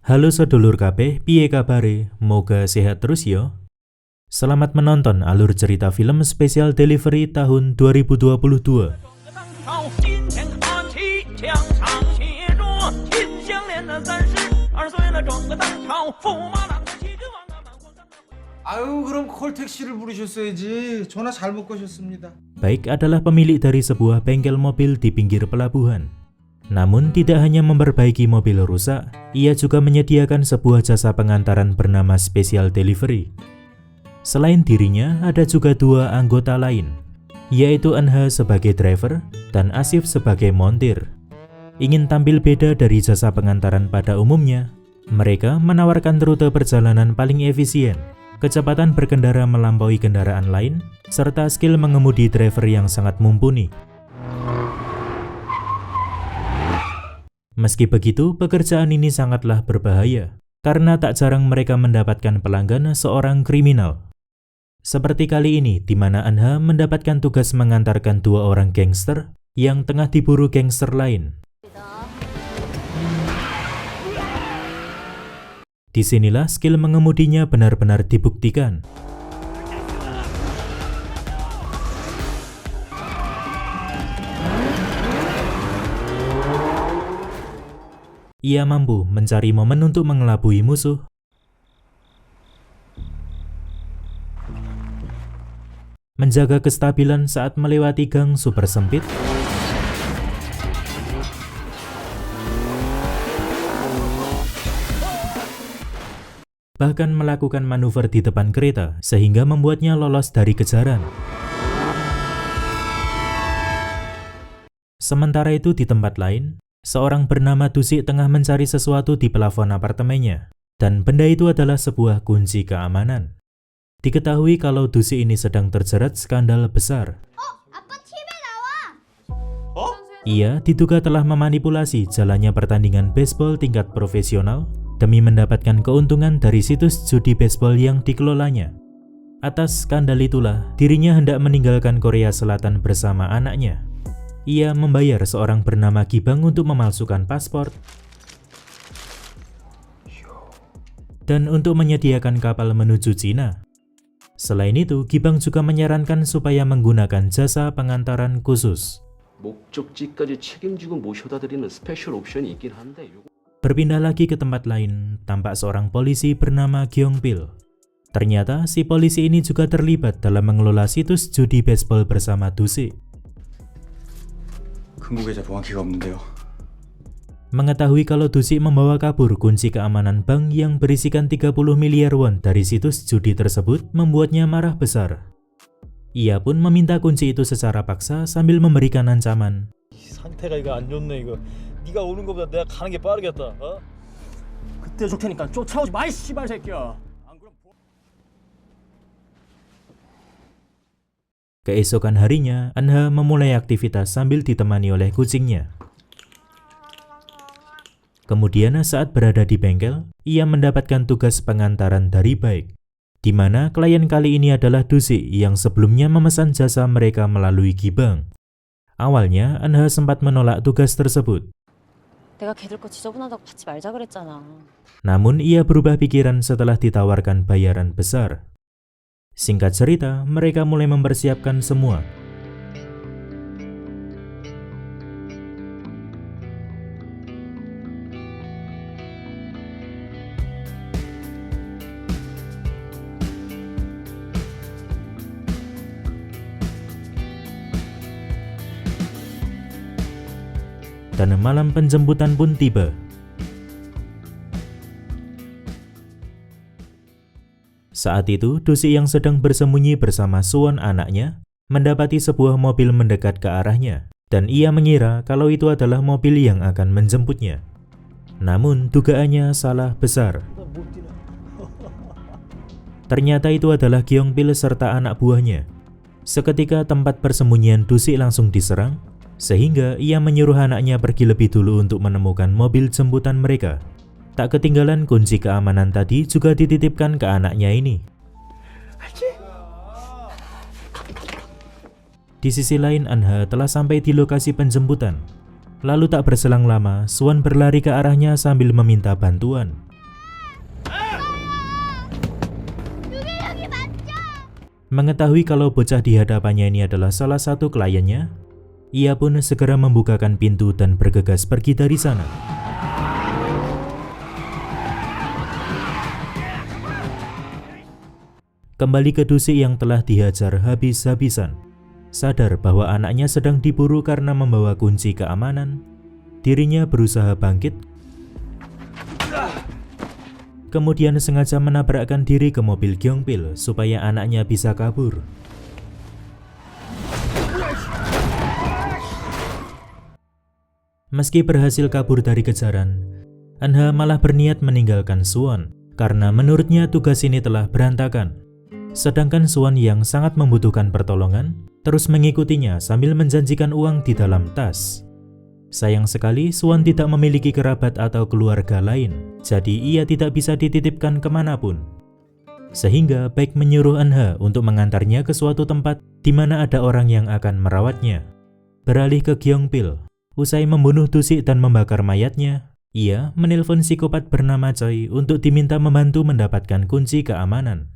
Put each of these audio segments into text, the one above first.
Halo sedulur kabeh, piye kabare? Moga sehat terus yo. Selamat menonton alur cerita film spesial delivery tahun 2022. 아유, 그럼 콜택시를 부르셨어야지. 전화 잘못 거셨습니다. Baik adalah pemilik dari sebuah bengkel mobil di pinggir pelabuhan. Namun tidak hanya memperbaiki mobil rusak, ia juga menyediakan sebuah jasa pengantaran bernama Special Delivery. Selain dirinya, ada juga dua anggota lain, yaitu Anh sebagai driver dan Asif sebagai montir. Ingin tampil beda dari jasa pengantaran pada umumnya, mereka menawarkan rute perjalanan paling efisien, kecepatan berkendara melampaui kendaraan lain, serta skill mengemudi driver yang sangat mumpuni. Meski begitu, pekerjaan ini sangatlah berbahaya, karena tak jarang mereka mendapatkan pelanggan seorang kriminal. Seperti kali ini, di mana Anh mendapatkan tugas mengantarkan dua orang gangster yang tengah diburu gangster lain. Disinilah skill mengemudinya benar-benar dibuktikan. Ia mampu mencari momen untuk mengelabui musuh, menjaga kestabilan saat melewati gang super sempit, bahkan melakukan manuver di depan kereta sehingga membuatnya lolos dari kejaran. Sementara itu di tempat lain, seorang bernama Dusik tengah mencari sesuatu di plafon apartemennya, dan benda itu adalah sebuah kunci keamanan. Diketahui kalau Dusik ini sedang terjerat skandal besar. Ia diduga telah memanipulasi jalannya pertandingan baseball tingkat profesional demi mendapatkan keuntungan dari situs judi baseball yang dikelolanya. Atas skandal itulah, dirinya hendak meninggalkan Korea Selatan bersama anaknya. Ia membayar seorang bernama Gibang untuk memalsukan paspor dan untuk menyediakan kapal menuju Cina. Selain itu, Gibang juga menyarankan supaya menggunakan jasa pengantaran khusus. 목적지까지 책임지고 모셔다 드리는 스페셜 옵션이 있긴 한데 Berpindah lagi ke tempat lain, tampak seorang polisi bernama Gyeongpil. Ternyata si polisi ini juga terlibat dalam mengelola situs judi baseball bersama Dusik. 금고 계좌 보안키가 없는데요. Mengetahui kalau Dusik membawa kabur kunci keamanan bank yang berisikan 30 miliar won dari situs judi tersebut membuatnya marah besar. Ia pun meminta kunci itu secara paksa sambil memberikan ancaman. 상태가 이거 안 좋네 이거. 네가 오는 것보다 내가 가는 게 빠르겠다. 어? 그때 줄 테니까 쫓아오지 마, 이 씨발 새끼야. 안 그럼 Keesokan harinya, Anh memulai aktivitas sambil ditemani oleh kucingnya. Kemudian saat berada di bengkel, ia mendapatkan tugas pengantaran dari Baek, di mana klien kali ini adalah Dusik yang sebelumnya memesan jasa mereka melalui Gibang. Awalnya, Anh sempat menolak tugas tersebut. 내가 걔들 거 지저분하다고 받지 말자 그랬잖아. Namun ia berubah pikiran setelah ditawarkan bayaran besar. Singkat cerita, mereka mulai mempersiapkan semua. Dan malam penjemputan pun tiba. Saat itu, Dusik yang sedang bersembunyi bersama Suwon anaknya mendapati sebuah mobil mendekat ke arahnya, dan ia mengira kalau itu adalah mobil yang akan menjemputnya. Namun, dugaannya salah besar. Ternyata itu adalah Gyeongpil serta anak buahnya. Seketika tempat persembunyian Dusik langsung diserang, sehingga ia menyuruh anaknya pergi lebih dulu untuk menemukan mobil jemputan mereka. Tak ketinggalan kunci keamanan tadi juga dititipkan ke anaknya ini. Di sisi lain, Anh telah sampai di lokasi penjemputan. Lalu tak berselang lama, Suwon berlari ke arahnya sambil meminta bantuan. Mengetahui kalau bocah di hadapannya ini adalah salah satu kliennya, ia pun segera membukakan pintu dan bergegas pergi dari sana. Kembali ke Dusik yang telah dihajar habis-habisan. Sadar bahwa anaknya sedang diburu karena membawa kunci keamanan, dirinya berusaha bangkit, kemudian sengaja menabrakkan diri ke mobil Gyeongpil supaya anaknya bisa kabur. Meski berhasil kabur dari kejaran, Anha malah berniat meninggalkan Suwon karena menurutnya tugas ini telah berantakan. Sedangkan Suwon yang sangat membutuhkan pertolongan terus mengikutinya sambil menjanjikan uang di dalam tas. Sayang sekali Suwon tidak memiliki kerabat atau keluarga lain, jadi ia tidak bisa dititipkan kemanapun. Sehingga Baek menyuruh Anha untuk mengantarnya ke suatu tempat di mana ada orang yang akan merawatnya. Beralih ke Gyeongpil, usai membunuh Dusik dan membakar mayatnya, ia menelpon psikopat bernama Choi untuk diminta membantu mendapatkan kunci keamanan.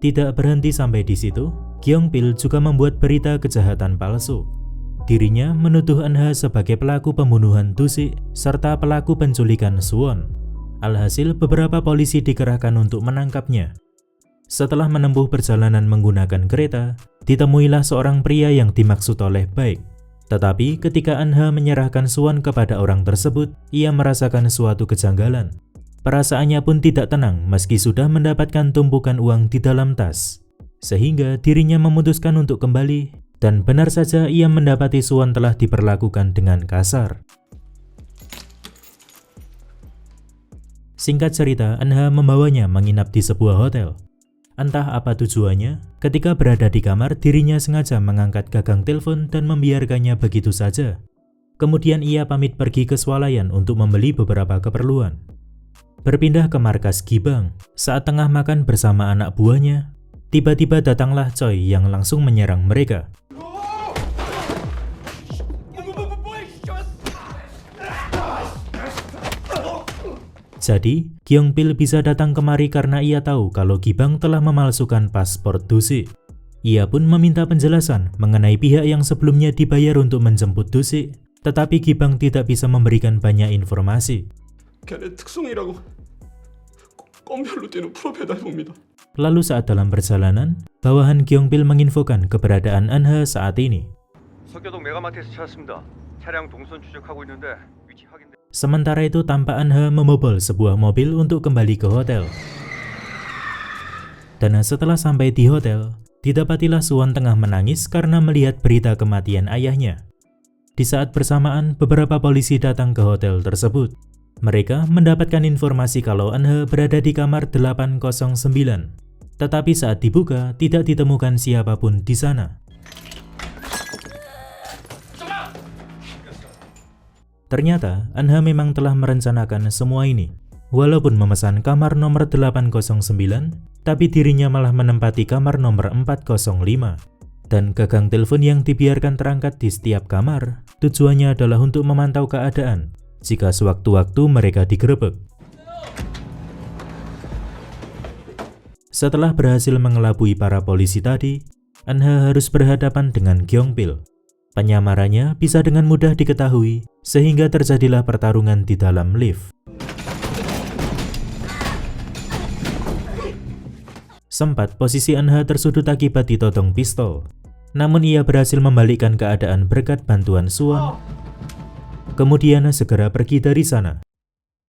Tidak berhenti sampai di situ, Gyeongpil juga membuat berita kejahatan palsu. Dirinya menuduh Anha sebagai pelaku pembunuhan Dusik serta pelaku penculikan Suwon. Alhasil beberapa polisi dikerahkan untuk menangkapnya. Setelah menempuh perjalanan menggunakan kereta, ditemuilah seorang pria yang dimaksud oleh Baek. Tetapi ketika Anha menyerahkan Suwon kepada orang tersebut, ia merasakan suatu kejanggalan. Perasaannya pun tidak tenang meski sudah mendapatkan tumpukan uang di dalam tas. Sehingga dirinya memutuskan untuk kembali, dan benar saja ia mendapati Suwon telah diperlakukan dengan kasar. Singkat cerita, Anha membawanya menginap di sebuah hotel. Entah apa tujuannya, ketika berada di kamar dirinya sengaja mengangkat gagang telepon dan membiarkannya begitu saja. Kemudian ia pamit pergi ke swalayan untuk membeli beberapa keperluan. Berpindah ke markas Gibang, saat tengah makan bersama anak buahnya, tiba-tiba datanglah Choi yang langsung menyerang mereka. Jadi, Gyeongpil bisa datang kemari karena ia tahu kalau Gibang telah memalsukan paspor Dusik. Ia pun meminta penjelasan mengenai pihak yang sebelumnya dibayar untuk menjemput Dusik, tetapi Gibang tidak bisa memberikan banyak informasi. 걔네 특송이라고 건별로 뛰는 프로 배달봅니다. Lalu saat dalam perjalanan, bawahan Gyeongpil menginfokan keberadaan Anha saat ini. 석교동 메가마트에서 찾았습니다. 차량 동선 추적하고 있는데 위치 확인돼. Sementara itu tampak Anha membobol sebuah mobil untuk kembali ke hotel. Dan setelah sampai di hotel, didapatilah Suwon tengah menangis karena melihat berita kematian ayahnya. Di saat bersamaan, beberapa polisi datang ke hotel tersebut. Mereka mendapatkan informasi kalau Anha berada di kamar 809. Tetapi saat dibuka, tidak ditemukan siapapun di sana. Ternyata, Anha memang telah merencanakan semua ini. Walaupun memesan kamar nomor 809, tapi dirinya malah menempati kamar nomor 405. Dan gagang telepon yang dibiarkan terangkat di setiap kamar, tujuannya adalah untuk memantau keadaan jika sewaktu-waktu mereka digerebek. Setelah berhasil mengelabui para polisi tadi, Anha harus berhadapan dengan Gyeongpil. Penyamarannya bisa dengan mudah diketahui, sehingga terjadilah pertarungan di dalam lift. Sempat posisi Anha tersudut akibat ditodong pistol, namun ia berhasil membalikkan keadaan berkat bantuan Suwon. Kemudian segera pergi dari sana.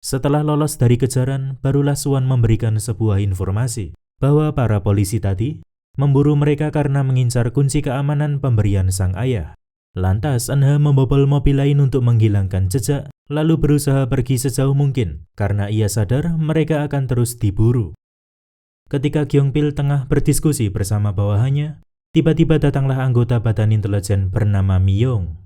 Setelah lolos dari kejaran, barulah Suwon memberikan sebuah informasi bahwa para polisi tadi memburu mereka karena mengincar kunci keamanan pemberian sang ayah. Lantas Anha membobol mobil lain untuk menghilangkan jejak, lalu berusaha pergi sejauh mungkin karena ia sadar mereka akan terus diburu. Ketika Gyeongpil tengah berdiskusi bersama bawahannya, tiba-tiba datanglah anggota badan intelijen bernama Myong.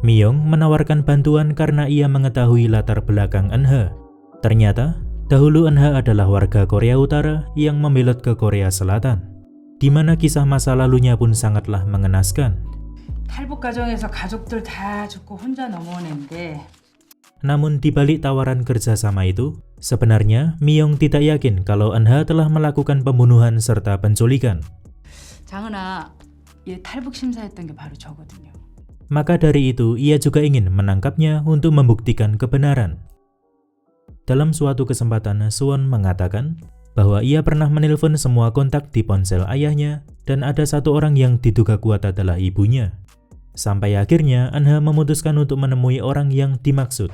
Myong menawarkan bantuan karena ia mengetahui latar belakang Anha. Ternyata, dahulu Anha adalah warga Korea Utara yang membelot ke Korea Selatan, di mana kisah masa lalunya pun sangatlah mengenaskan. 탈북 과정에서 가족들 다 죽고 혼자 넘어온 앤데 Namun di balik tawaran kerjasama itu, Sebenarnya, Miyong tidak yakin kalau Eunha telah melakukan pembunuhan serta penculikan. 장은아, 얘 탈북 심사했던 게 바로 저거든요. Maka dari itu, ia juga ingin menangkapnya untuk membuktikan kebenaran. Dalam suatu kesempatan, Suwon mengatakan bahwa ia pernah menelpon semua kontak di ponsel ayahnya dan ada satu orang yang diduga kuat adalah ibunya. Sampai akhirnya, Eunha memutuskan untuk menemui orang yang dimaksud.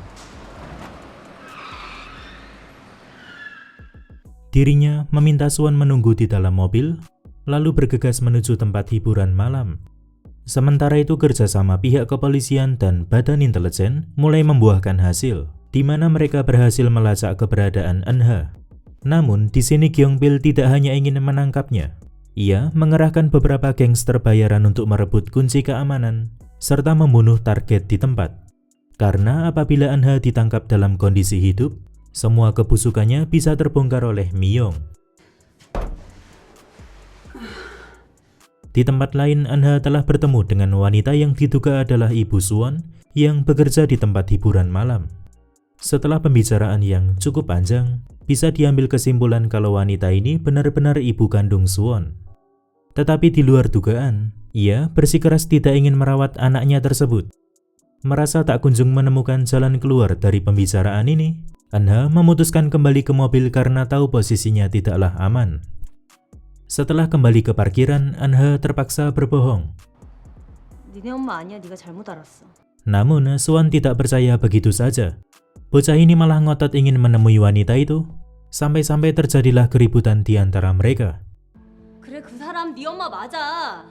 Dirinya meminta Suwon menunggu di dalam mobil, lalu bergegas menuju tempat hiburan malam. Sementara itu kerjasama pihak kepolisian dan badan intelijen mulai membuahkan hasil, di mana mereka berhasil melacak keberadaan Eunha. Namun di sini Gyeongbil tidak hanya ingin menangkapnya. Ia mengerahkan beberapa gangster bayaran untuk merebut kunci keamanan, serta membunuh target di tempat. Karena apabila Eunha ditangkap dalam kondisi hidup, semua kebusukannya bisa terbongkar oleh Miyong. Di tempat lain, Eunha telah bertemu dengan wanita yang diduga adalah ibu Suwon yang bekerja di tempat hiburan malam. Setelah pembicaraan yang cukup panjang, bisa diambil kesimpulan kalau wanita ini benar-benar ibu kandung Suwon. Tetapi di luar dugaan, ia bersikeras tidak ingin merawat anaknya tersebut. Merasa tak kunjung menemukan jalan keluar dari pembicaraan ini, Eunha memutuskan kembali ke mobil karena tahu posisinya tidaklah aman. Setelah kembali ke parkiran, Eunha terpaksa berbohong. 니네 엄마 아니야, 네가 잘못 알았어. Namun, Suwon tidak percaya begitu saja. Bocah ini malah ngotot ingin menemui wanita itu, sampai-sampai terjadilah keributan di antara mereka. 그래, 그 사람 네 엄마 맞아.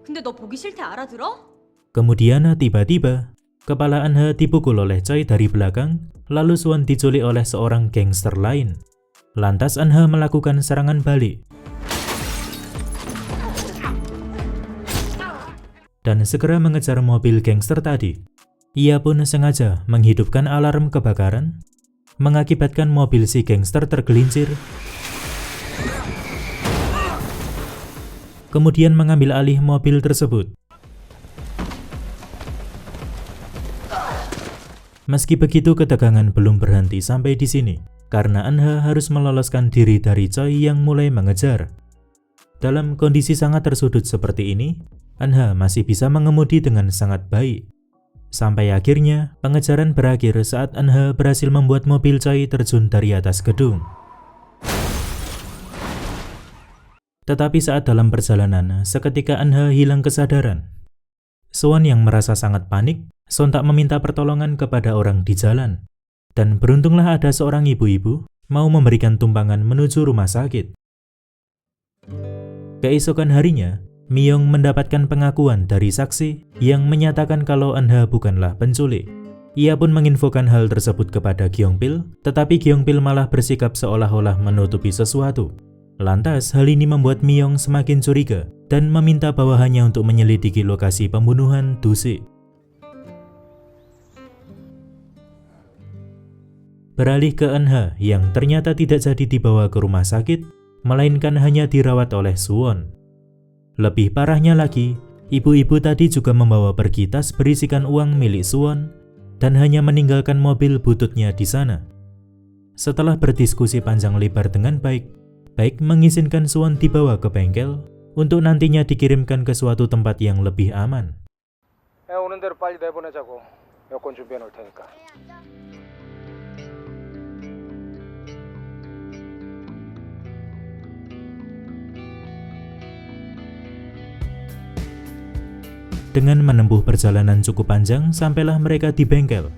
근데 너 보기 싫대, 알아들어? Kemudian tiba-tiba, kepala Eunha dipukul oleh Choi dari belakang, lalu Suwon diculik oleh seorang gangster lain. Lantas Eunha melakukan serangan balik. Dan segera mengejar mobil gangster tadi. Ia pun sengaja menghidupkan alarm kebakaran, mengakibatkan mobil si gangster tergelincir, kemudian mengambil alih mobil tersebut. Meski begitu, ketegangan belum berhenti sampai di sini, karena Eunha harus meloloskan diri dari Choi yang mulai mengejar. Dalam kondisi sangat tersudut seperti ini, Eunha masih bisa mengemudi dengan sangat baik. Sampai akhirnya, pengejaran berakhir saat Eunha berhasil membuat mobil Choi terjun dari atas gedung. Tetapi saat dalam perjalanan, seketika Eunha hilang kesadaran. Suwon yang merasa sangat panik, sontak meminta pertolongan kepada orang di jalan. Dan beruntunglah ada seorang ibu-ibu mau memberikan tumpangan menuju rumah sakit. Keesokan harinya, Miyong mendapatkan pengakuan dari saksi yang menyatakan kalau Eunha bukanlah penculik. Ia pun menginfokan hal tersebut kepada Gyeongbil, tetapi Gyeongbil malah bersikap seolah-olah menutupi sesuatu. Lantas, hal ini membuat Miyong semakin curiga dan meminta bawahannya untuk menyelidiki lokasi pembunuhan Do-sik. Beralih ke Eunha yang ternyata tidak jadi dibawa ke rumah sakit, melainkan hanya dirawat oleh Suwon. Lebih parahnya lagi, ibu-ibu tadi juga membawa pergi tas berisikan uang milik Suwon dan hanya meninggalkan mobil bututnya di sana. Setelah berdiskusi panjang lebar dengan baik mengizinkan Suwon dibawa ke bengkel untuk nantinya dikirimkan ke suatu tempat yang lebih aman. 오는 대로 빨리 내보내자고. 여권 준비해 놓을 테니까. Dengan menempuh perjalanan cukup panjang, sampailah mereka di bengkel.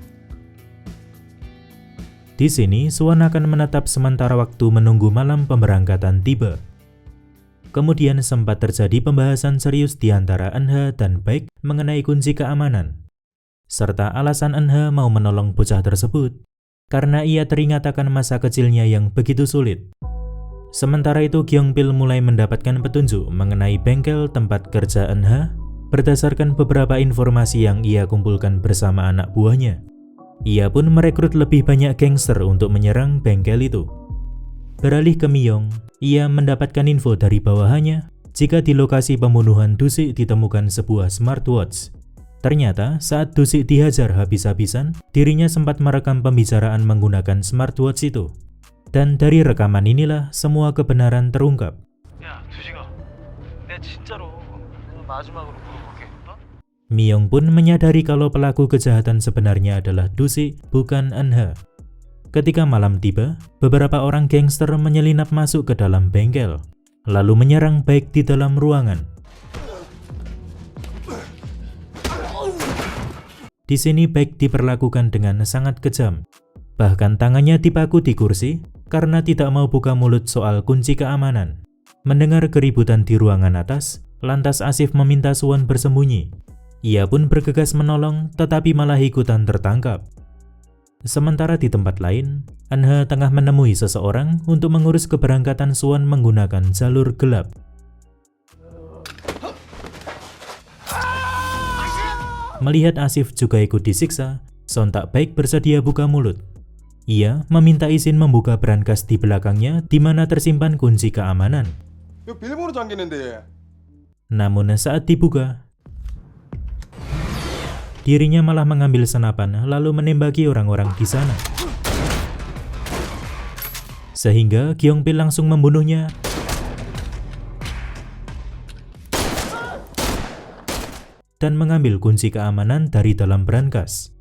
Di sini, Suwon akan menetap sementara waktu menunggu malam pemberangkatan tiba. Kemudian sempat terjadi pembahasan serius di antara Eunha dan Baek mengenai kunci keamanan, serta alasan Eunha mau menolong bocah tersebut, karena ia teringat akan masa kecilnya yang begitu sulit. Sementara itu, Gyeongbil mulai mendapatkan petunjuk mengenai bengkel tempat kerja Eunha, berdasarkan beberapa informasi yang ia kumpulkan bersama anak buahnya. Ia pun merekrut lebih banyak gangster untuk menyerang bengkel itu. Beralih ke Miyong, ia mendapatkan info dari bawahannya jika di lokasi pembunuhan Do-sik ditemukan sebuah smartwatch. Ternyata saat Dusik dihajar habis-habisan, dirinya sempat merekam pembicaraan menggunakan smartwatch itu. Dan dari rekaman inilah semua kebenaran terungkap. 야, 두식아. 내가 진짜로 마지막으로 물어볼게. Myung pun menyadari kalau pelaku kejahatan sebenarnya adalah Dusik, bukan Eunhye. Ketika malam tiba, beberapa orang gangster menyelinap masuk ke dalam bengkel, lalu menyerang Baek di dalam ruangan. Di sini Baek diperlakukan dengan sangat kejam. Bahkan tangannya dipaku di kursi karena tidak mau buka mulut soal kunci keamanan. Mendengar keributan di ruangan atas, lantas Asif meminta Suwon bersembunyi. Ia pun bergegas menolong, tetapi malah ikutan tertangkap. Sementara di tempat lain, Eunhye tengah menemui seseorang untuk mengurus keberangkatan Suwon menggunakan jalur gelap. Melihat Asif juga ikut disiksa, sontak Baek bersedia buka mulut. Ia meminta izin membuka brankas di belakangnya di mana tersimpan kunci keamanan. 이거 비밀번호 잠기는데. Namun saat dibuka, dirinya malah mengambil senapan lalu menembaki orang-orang di sana. Sehingga Gyeongpil langsung membunuhnya. Dan mengambil kunci keamanan dari dalam brankas.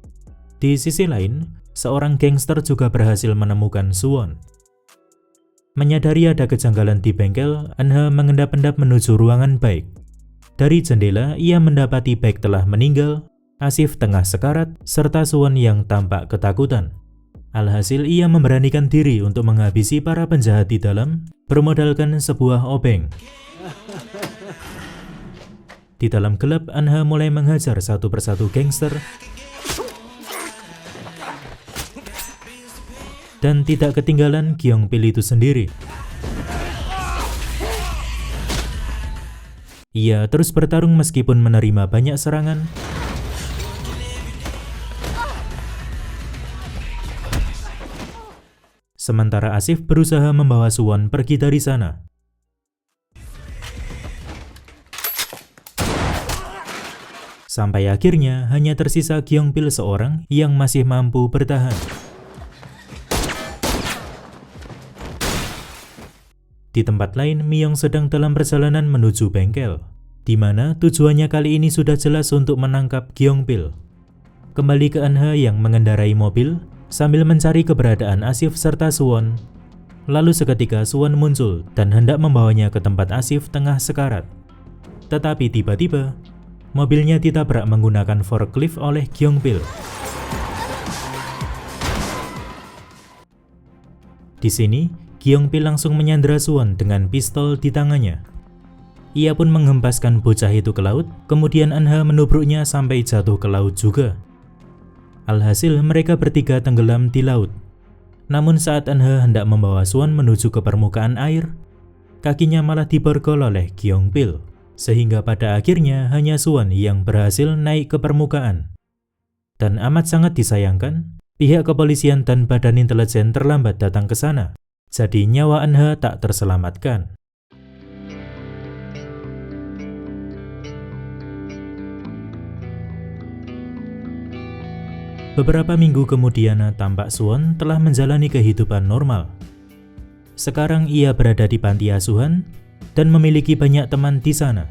Di sisi lain, seorang gangster juga berhasil menemukan Suwon. Menyadari ada kejanggalan di bengkel, Eunhye mengendap-endap menuju ruangan Baek. Dari jendela, ia mendapati Baek telah meninggal, Asif tengah sekarat, serta Suwon yang tampak ketakutan. Alhasil ia memberanikan diri untuk menghabisi para penjahat di dalam, bermodalkan sebuah obeng. Di dalam gelap, Eunhye mulai menghajar satu persatu gangster. Dan tidak ketinggalan Gyeongpil itu sendiri. Ia terus bertarung meskipun menerima banyak serangan. Sementara Asif berusaha membawa Suwon pergi dari sana. Sampai akhirnya hanya tersisa Gyeongpil seorang yang masih mampu bertahan. Di tempat lain, Myung sedang dalam perjalanan menuju bengkel, di mana tujuannya kali ini sudah jelas untuk menangkap Gyeongpil. Kembali ke Eunhye yang mengendarai mobil sambil mencari keberadaan Asif serta Suwon. Lalu seketika Suwon muncul dan hendak membawanya ke tempat Asif tengah sekarat. Tetapi tiba-tiba, mobilnya ditabrak menggunakan forklift oleh Gyeongpil. Di sini, Gyeongpil langsung menyandra Suwon dengan pistol di tangannya. Ia pun menghempaskan bocah itu ke laut, kemudian Eunhye menubruknya sampai jatuh ke laut juga. Alhasil mereka bertiga tenggelam di laut. Namun saat Eunhye hendak membawa Suwon menuju ke permukaan air, kakinya malah diborgol oleh Gyeongpil. Sehingga pada akhirnya hanya Suwon yang berhasil naik ke permukaan. Dan amat sangat disayangkan, pihak kepolisian dan badan intelijen terlambat datang ke sana. Jadi nyawa Eunhye tak terselamatkan. Beberapa minggu kemudian tampak Suwon telah menjalani kehidupan normal. Sekarang ia berada di panti asuhan dan memiliki banyak teman di sana.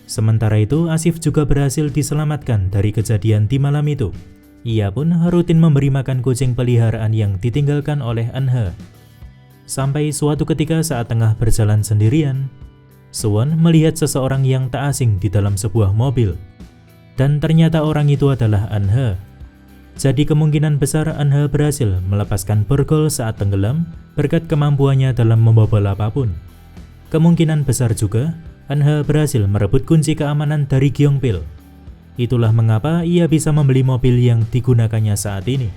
Sementara itu, Asif juga berhasil diselamatkan dari kejadian di malam itu. Ia pun rutin memberi makan kucing peliharaan yang ditinggalkan oleh Eunhye. Sampai suatu ketika saat tengah berjalan sendirian, Suwon melihat seseorang yang tak asing di dalam sebuah mobil. Dan ternyata orang itu adalah Eunhye. Jadi kemungkinan besar Eunhye berhasil melepaskan borgol saat tenggelam berkat kemampuannya dalam membobol apapun. Kemungkinan besar juga Eunhye berhasil merebut kunci keamanan dari Gyeongpil. Itulah mengapa ia bisa membeli mobil yang digunakannya saat ini.